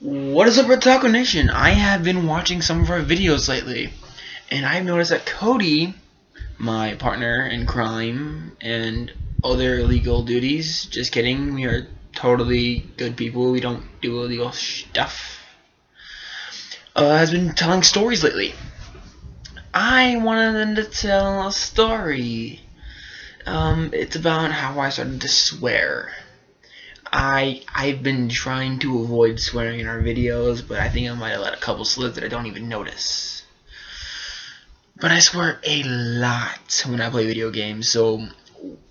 What is up with Taco Nation? I have been watching some of our videos lately, and I've noticed that Cody, my partner in crime and other illegal duties, just kidding, we are totally good people, we don't do illegal stuff, has been telling stories lately. I wanted them to tell a story. It's about how I started to swear. I've been trying to avoid swearing in our videos, but I think I might have let a couple slip that I don't even notice. But I swear a lot when I play video games, so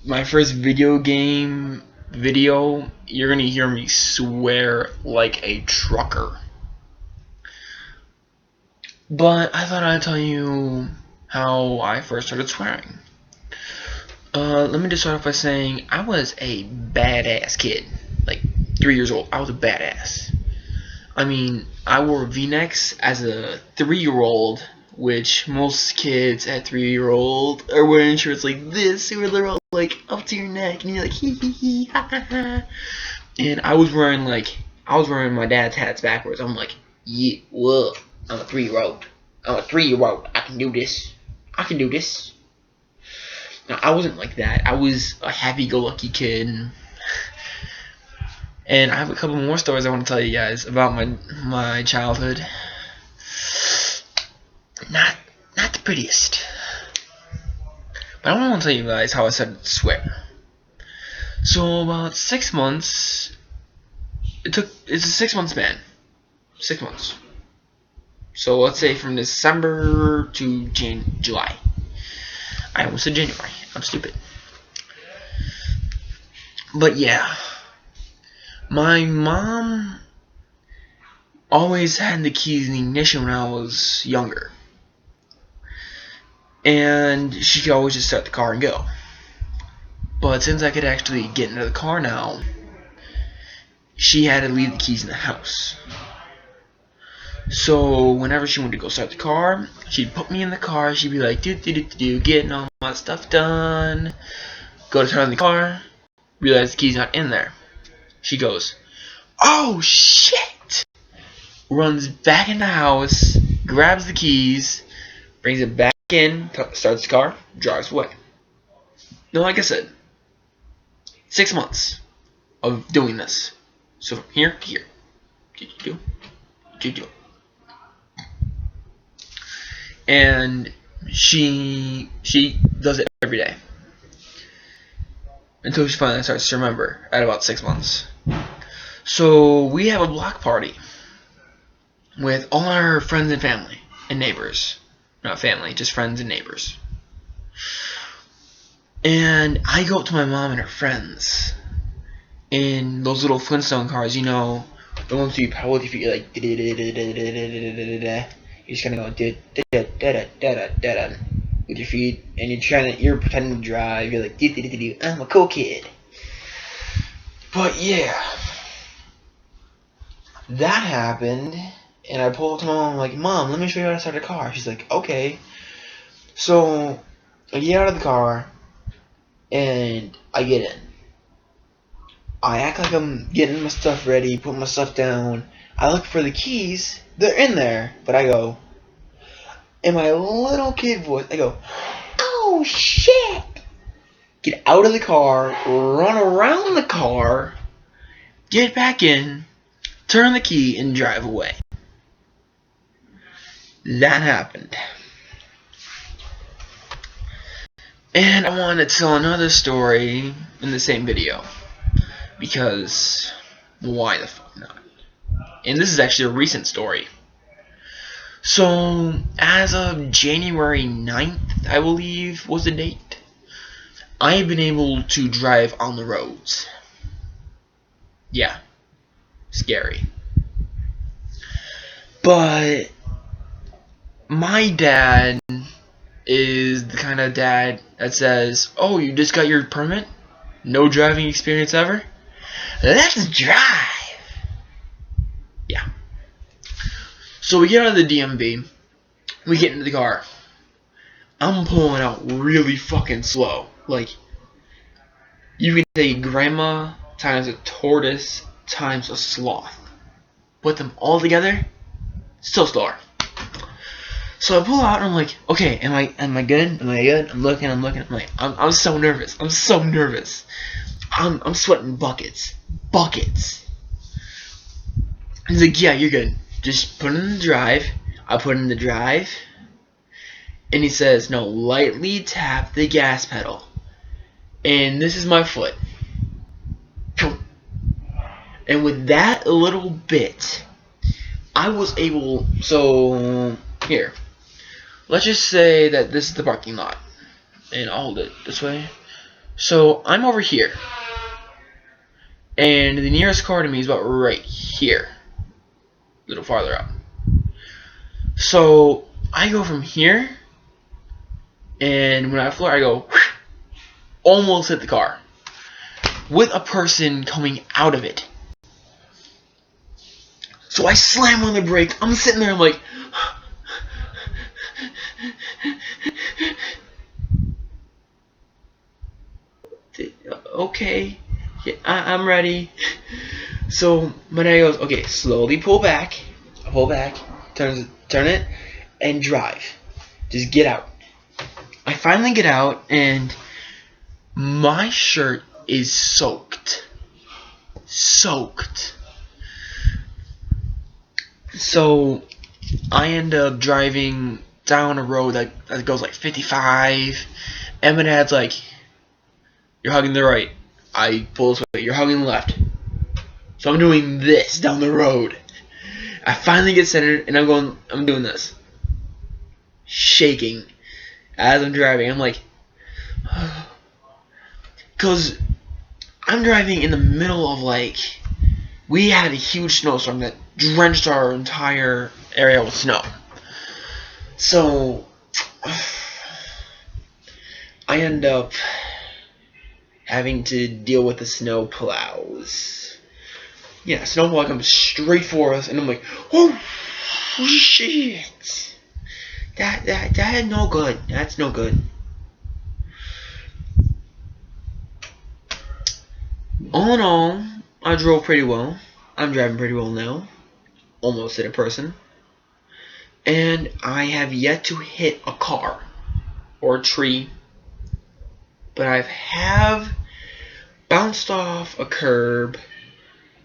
my first video game video, you're gonna hear me swear like a trucker. But I thought I'd tell you how I first started swearing. Let me just start off by saying I was a badass kid. Like 3 years old, I was a badass. I mean, I wore V-necks as a 3-year-old, which most kids at 3-year-old are wearing shirts like this, where they're all like up to your neck, and you're like hee hee hee ha ha ha. And I was wearing my dad's hats backwards. I'm like, yeah, whoa, I'm a 3-year-old. I'm a 3-year-old. I can do this. I can do this. Now, I wasn't like that. I was a happy-go-lucky kid. And I have a couple more stories I want to tell you guys about my childhood. Not the prettiest. But I want to tell you guys how I started to swear. So about 6 months. It's a 6-month span. 6 months. So let's say from December to July. I almost said January. I'm stupid. But yeah. My mom always had the keys in the ignition when I was younger. And she could always just start the car and go. But since I could actually get into the car now, she had to leave the keys in the house. So whenever she wanted to go start the car, she'd put me in the car. She'd be like, getting all my stuff done. Go to turn on the car, realize the key's not in there. She goes, oh shit! Runs back in the house, grabs the keys, brings it back in, starts the car, drives away. Now, like I said, 6 months of doing this. So from here to here. And she does it every day. Until she finally starts to remember at about 6 months. So we have a block party with all our friends and family and neighbors. Not family, just friends and neighbors. And I go up to my mom and her friends in those little Flintstone cars, you know, the ones you power with your feet, like you're just gonna go with your feet, and you're pretending to drive. You're like, I'm a cool kid. But yeah, that happened, and I pulled up to my mom, like, Mom, let me show you how to start a car. She's like, okay. So I get out of the car, and I get in. I act like I'm getting my stuff ready, put my stuff down. I look for the keys. They're in there, but I go, in my little kid voice, I go, oh shit! Get out of the car, run around the car, get back in, turn the key, and drive away. That happened. And I wanted to tell another story in the same video. Because, why the fuck not? And this is actually a recent story. So, as of January 9th, I believe was the date, I have been able to drive on the roads. Yeah. Scary. But, my dad is the kind of dad that says, oh, you just got your permit? No driving experience ever? Let's drive! Yeah. So we get out of the DMV. We get into the car. I'm pulling out really fucking slow. Like, you can say grandma times a tortoise times a sloth. put them all together, still slower. So I pull out and I'm like, okay, am I good? Am I good? I'm looking. I'm like, I'm so nervous. I'm so nervous. I'm sweating buckets. He's like, yeah, you're good. Just put it in the drive. I put it in the drive. And he says, no, lightly tap the gas pedal. And this is my foot. And with that little bit, I was able, so, here. Let's just say that this is the parking lot. And I'll hold it this way. So, I'm over here. And the nearest car to me is about right here. A little farther up. So, I go from here. And when I floor, I go, almost hit the car. With a person coming out of it. So I slam on the brake. I'm sitting there, I'm like, okay, yeah, I'm ready. So my dad goes, okay, slowly pull back. I pull back, turn it, and drive. Just get out. I finally get out, and my shirt is soaked. So I end up driving down a road that goes like 55, and my dad's like, you're hugging the right. I pull this way, you're hugging the left. So I'm doing this down the road. I finally get centered, and I'm doing this. Shaking as I'm driving. I'm like, because I'm driving in the middle of like, we had a huge snowstorm that drenched our entire area with snow. So I end up having to deal with the snow plows. Yeah, snowplow comes straight for us, and I'm like, oh shit! That no good. That's no good. All in all, I drove pretty well. I'm driving pretty well now. Almost hit a person. And I have yet to hit a car or a tree. But I have bounced off a curb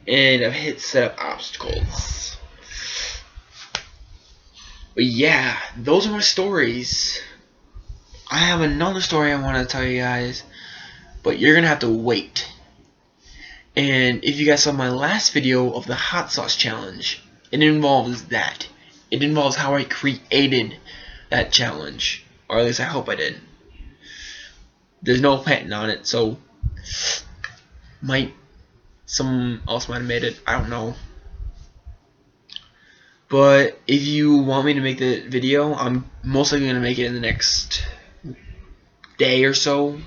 and I've hit set up obstacles. But yeah, those are my stories. I have another story I want to tell you guys, but you're going to have to wait. And if you guys saw my last video of the hot sauce challenge, it involves that. It involves how I created that challenge. Or at least I hope I did. There's no patent on it, so someone else might have made it. I don't know. But if you want me to make the video, I'm most likely going to make it in the next day or so.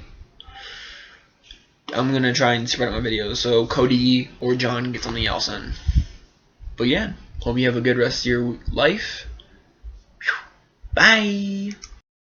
I'm going to try and spread out my videos so Cody or John get something else in. But yeah, hope you have a good rest of your life. Bye!